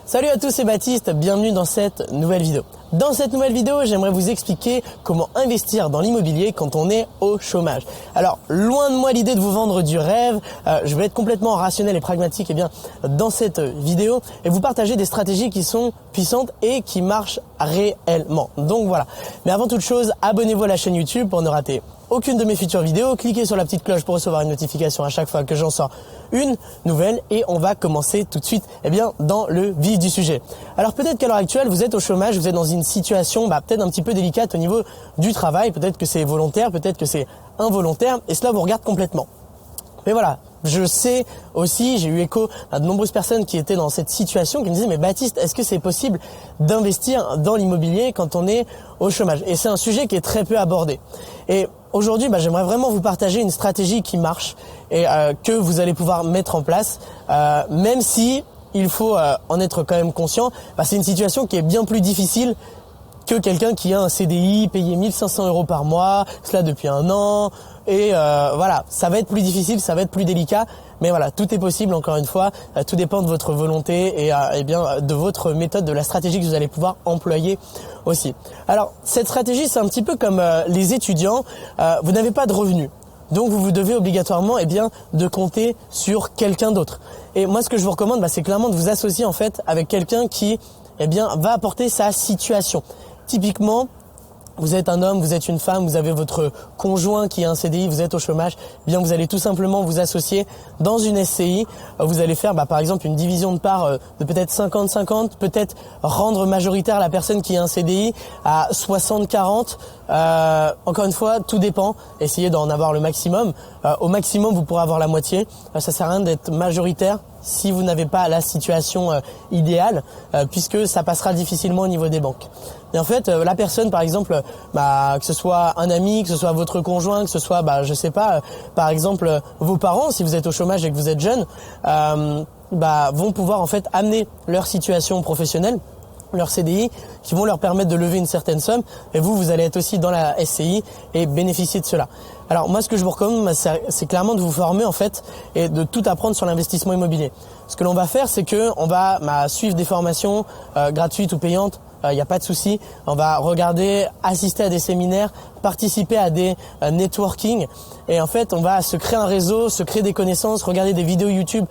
Salut à tous, c'est Baptiste, bienvenue dans cette nouvelle vidéo. Dans cette nouvelle vidéo, j'aimerais vous expliquer comment investir dans l'immobilier quand on est au chômage. Alors, loin de moi l'idée de vous vendre du rêve, je vais être complètement rationnel et pragmatique dans cette vidéo et vous partager des stratégies qui sont puissantes et qui marchent réellement. Donc voilà. Mais avant toute chose, abonnez-vous à la chaîne YouTube pour ne rater aucune de mes futures vidéos. Cliquez sur la petite cloche pour recevoir une notification à chaque fois que j'en sors une nouvelle et on va commencer tout de suite dans le vif du sujet. Alors peut-être qu'à l'heure actuelle, vous êtes au chômage, vous êtes dans une situation peut-être un petit peu délicate au niveau du travail, peut-être que c'est volontaire, peut-être que c'est involontaire et cela vous regarde complètement. Mais voilà, je sais aussi, j'ai eu écho à de nombreuses personnes qui étaient dans cette situation, qui me disaient « Mais Baptiste, est-ce que c'est possible d'investir dans l'immobilier quand on est au chômage ?» Et c'est un sujet qui est très peu abordé. Et aujourd'hui, j'aimerais vraiment vous partager une stratégie qui marche et que vous allez pouvoir mettre en place, même si il faut en être quand même conscient. C'est une situation qui est bien plus difficile que quelqu'un qui a un CDI payé 1 500 € par mois, cela depuis 1 an. Et voilà, ça va être plus difficile, ça va être plus délicat. Mais voilà, tout est possible, encore une fois. Tout dépend de votre volonté et de votre méthode, de la stratégie que vous allez pouvoir employer aussi. Alors, cette stratégie, c'est un petit peu comme les étudiants. Vous n'avez pas de revenus. Donc, vous devez obligatoirement de compter sur quelqu'un d'autre. Et moi, ce que je vous recommande, c'est clairement de vous associer en fait avec quelqu'un qui va apporter sa situation. Typiquement, vous êtes un homme, vous êtes une femme, vous avez votre conjoint qui a un CDI, vous êtes au chômage, vous allez tout simplement vous associer dans une SCI. Vous allez faire par exemple une division de parts de peut-être 50-50, peut-être rendre majoritaire la personne qui a un CDI à 60-40. Encore une fois, tout dépend. Essayez d'en avoir le maximum. Au maximum, vous pourrez avoir la moitié. Ça sert à rien d'être majoritaire si vous n'avez pas la situation idéale, puisque ça passera difficilement au niveau des banques. Et en fait, la personne, par exemple, que ce soit un ami, que ce soit votre conjoint, que ce soit, je sais pas, par exemple, vos parents, si vous êtes au chômage et que vous êtes jeune, vont pouvoir en fait amener leur situation professionnelle, leur CDI, qui vont leur permettre de lever une certaine somme. Et vous allez être aussi dans la SCI et bénéficier de cela. Alors moi, ce que je vous recommande, c'est clairement de vous former en fait et de tout apprendre sur l'investissement immobilier. Ce que l'on va faire, c'est que on va suivre des formations gratuites ou payantes. Il n'y a pas de souci. On va regarder, assister à des séminaires, participer à des networking. Et en fait, on va se créer un réseau, se créer des connaissances, regarder des vidéos YouTube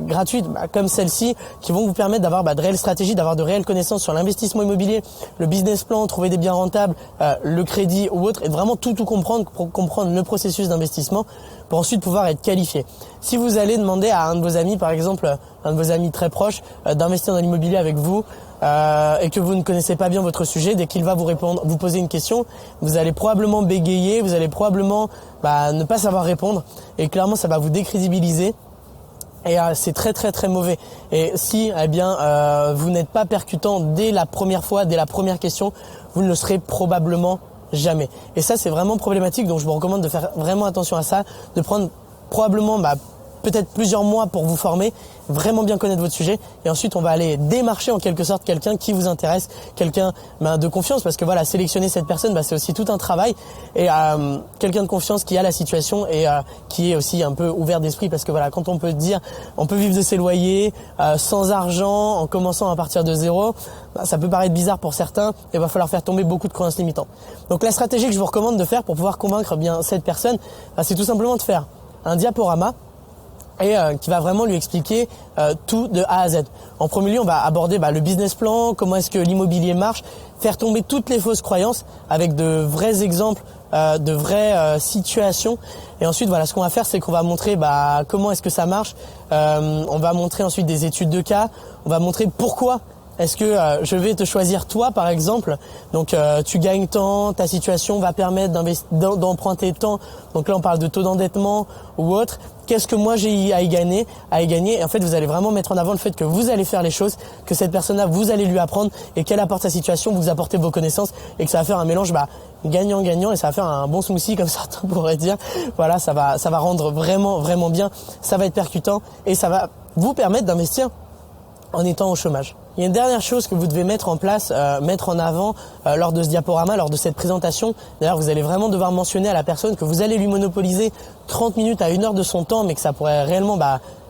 gratuites comme celle-ci qui vont vous permettre d'avoir de réelles stratégies, d'avoir de réelles connaissances sur l'investissement immobilier, le business plan, trouver des biens rentables, le crédit ou autre, et de vraiment tout comprendre pour comprendre le processus d'investissement pour ensuite pouvoir être qualifié. Si vous allez demander à un de vos amis, par exemple, un de vos amis très proches, d'investir dans l'immobilier avec vous, et que vous ne connaissez pas bien votre sujet, dès qu'il va vous poser une question, vous allez probablement bégayer, vous allez probablement ne pas savoir répondre et clairement ça va vous décrédibiliser et c'est très très très mauvais. Et si vous n'êtes pas percutant dès la première fois, dès la première question, vous ne le serez probablement jamais. Et ça c'est vraiment problématique, donc je vous recommande de faire vraiment attention à ça, de prendre probablement peut-être plusieurs mois pour vous former, vraiment bien connaître votre sujet et ensuite on va aller démarcher en quelque sorte quelqu'un qui vous intéresse, quelqu'un de confiance, parce que voilà, sélectionner cette personne c'est aussi tout un travail et quelqu'un de confiance qui a la situation et qui est aussi un peu ouvert d'esprit, parce que voilà, quand on peut dire on peut vivre de ses loyers sans argent en commençant à partir de zéro, ça peut paraître bizarre pour certains et il va falloir faire tomber beaucoup de croyances limitantes. Donc la stratégie que je vous recommande de faire pour pouvoir convaincre cette personne, c'est tout simplement de faire un diaporama et qui va vraiment lui expliquer tout de A à Z. En premier lieu, on va aborder le business plan, comment est-ce que l'immobilier marche, faire tomber toutes les fausses croyances avec de vrais exemples, de vraies situations. Et ensuite, ce qu'on va faire, c'est qu'on va montrer comment est-ce que ça marche. On va montrer ensuite des études de cas. On va montrer pourquoi est-ce que je vais te choisir toi, par exemple. Donc tu gagnes tant, ta situation va permettre d'emprunter tant. Donc là, on parle de taux d'endettement ou autre. Qu'est-ce que moi j'ai à y gagner? Et en fait, vous allez vraiment mettre en avant le fait que vous allez faire les choses, que cette personne-là, vous allez lui apprendre et qu'elle apporte sa situation, vous apportez vos connaissances et que ça va faire un mélange gagnant-gagnant et ça va faire un bon smoothie comme certains pourraient dire. Voilà, ça va rendre vraiment, vraiment bien. Ça va être percutant et ça va vous permettre d'investir en étant au chômage. Il y a une dernière chose que vous devez mettre en place, mettre en avant lors de ce diaporama, lors de cette présentation. D'ailleurs, vous allez vraiment devoir mentionner à la personne que vous allez lui monopoliser 30 minutes à 1 heure de son temps, mais que ça pourrait réellement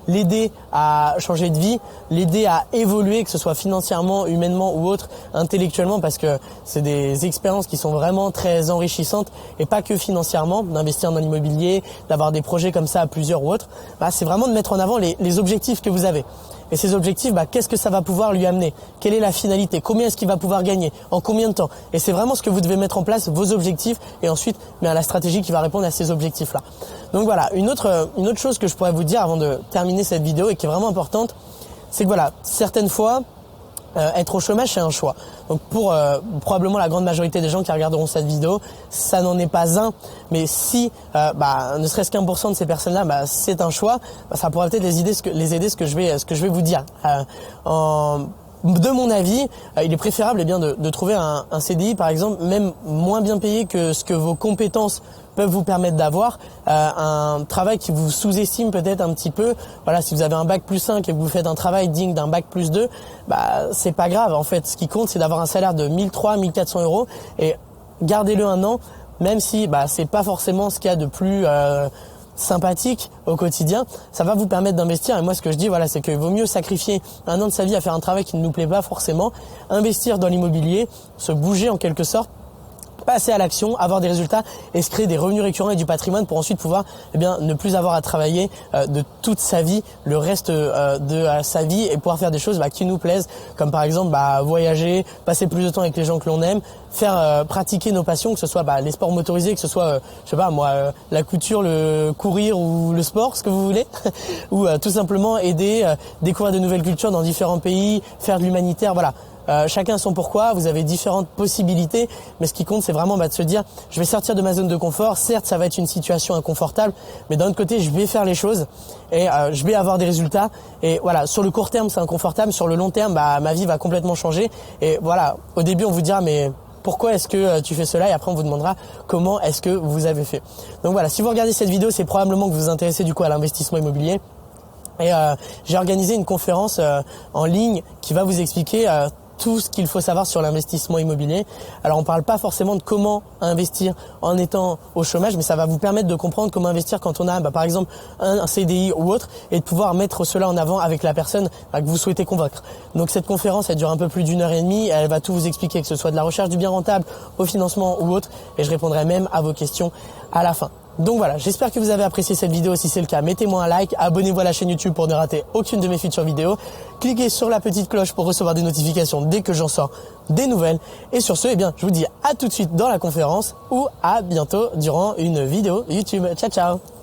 l'aider à changer de vie, l'aider à évoluer, que ce soit financièrement, humainement ou autre, intellectuellement, parce que c'est des expériences qui sont vraiment très enrichissantes et pas que financièrement, d'investir dans l'immobilier, d'avoir des projets comme ça à plusieurs ou autres. C'est vraiment de mettre en avant les objectifs que vous avez. Et ces objectifs, qu'est-ce que ça va pouvoir lui amener? Quelle est la finalité? Combien est-ce qu'il va pouvoir gagner? En combien de temps? Et c'est vraiment ce que vous devez mettre en place, vos objectifs, et ensuite la stratégie qui va répondre à ces objectifs-là. Donc voilà, une autre chose que je pourrais vous dire avant de terminer cette vidéo et qui est vraiment importante, c'est que voilà, certaines fois, être au chômage, c'est un choix. Donc pour probablement la grande majorité des gens qui regarderont cette vidéo, ça n'en est pas un. Mais si ne serait-ce qu'1% de ces personnes-là, c'est un choix, ça pourrait peut-être les aider ce que je vais vous dire. De mon avis, il est préférable de trouver un CDI par exemple, même moins bien payé que ce que vos compétences peuvent vous permettre d'avoir, un travail qui vous sous-estime peut-être un petit peu. Voilà, si vous avez un bac plus 5 et que vous faites un travail digne d'un bac plus 2, c'est pas grave. En fait, ce qui compte, c'est d'avoir un salaire de 1300, 1400 euros et gardez-le un an, même si c'est pas forcément ce qu'il y a de plus sympathique au quotidien, ça va vous permettre d'investir. Et moi, ce que je dis, c'est qu'il vaut mieux sacrifier un an de sa vie à faire un travail qui ne nous plaît pas forcément, investir dans l'immobilier, se bouger en quelque sorte, passer à l'action, avoir des résultats et se créer des revenus récurrents et du patrimoine pour ensuite pouvoir ne plus avoir à travailler de toute sa vie, le reste de sa vie, et pouvoir faire des choses qui nous plaisent, comme par exemple voyager, passer plus de temps avec les gens que l'on aime, faire pratiquer nos passions, que ce soit les sports motorisés, que ce soit la couture, le courir ou le sport, ce que vous voulez, ou tout simplement aider, découvrir de nouvelles cultures dans différents pays, faire de l'humanitaire, voilà. Chacun son pourquoi, vous avez différentes possibilités, mais ce qui compte, c'est vraiment de se dire, je vais sortir de ma zone de confort. Certes, ça va être une situation inconfortable, mais d'un autre côté, je vais faire les choses et je vais avoir des résultats. Et voilà, sur le court terme, c'est inconfortable, sur le long terme, ma vie va complètement changer. Et voilà, au début, on vous dira, mais pourquoi est-ce que tu fais cela? Et après, on vous demandera comment est-ce que vous avez fait. Donc voilà, si vous regardez cette vidéo, c'est probablement que vous vous intéressez du coup à l'investissement immobilier. Et j'ai organisé une conférence en ligne qui va vous expliquer tout ce qu'il faut savoir sur l'investissement immobilier. Alors on parle pas forcément de comment investir en étant au chômage, mais ça va vous permettre de comprendre comment investir quand on a par exemple un CDI ou autre, et de pouvoir mettre cela en avant avec la personne que vous souhaitez convaincre. Donc cette conférence, elle dure un peu plus d'1h30, elle va tout vous expliquer, que ce soit de la recherche du bien rentable au financement ou autre, et je répondrai même à vos questions à la fin. Donc voilà, j'espère que vous avez apprécié cette vidéo. Si c'est le cas, mettez-moi un like, abonnez-vous à la chaîne YouTube pour ne rater aucune de mes futures vidéos. Cliquez sur la petite cloche pour recevoir des notifications dès que j'en sors des nouvelles. Et sur ce, je vous dis à tout de suite dans la conférence ou à bientôt durant une vidéo YouTube. Ciao, ciao!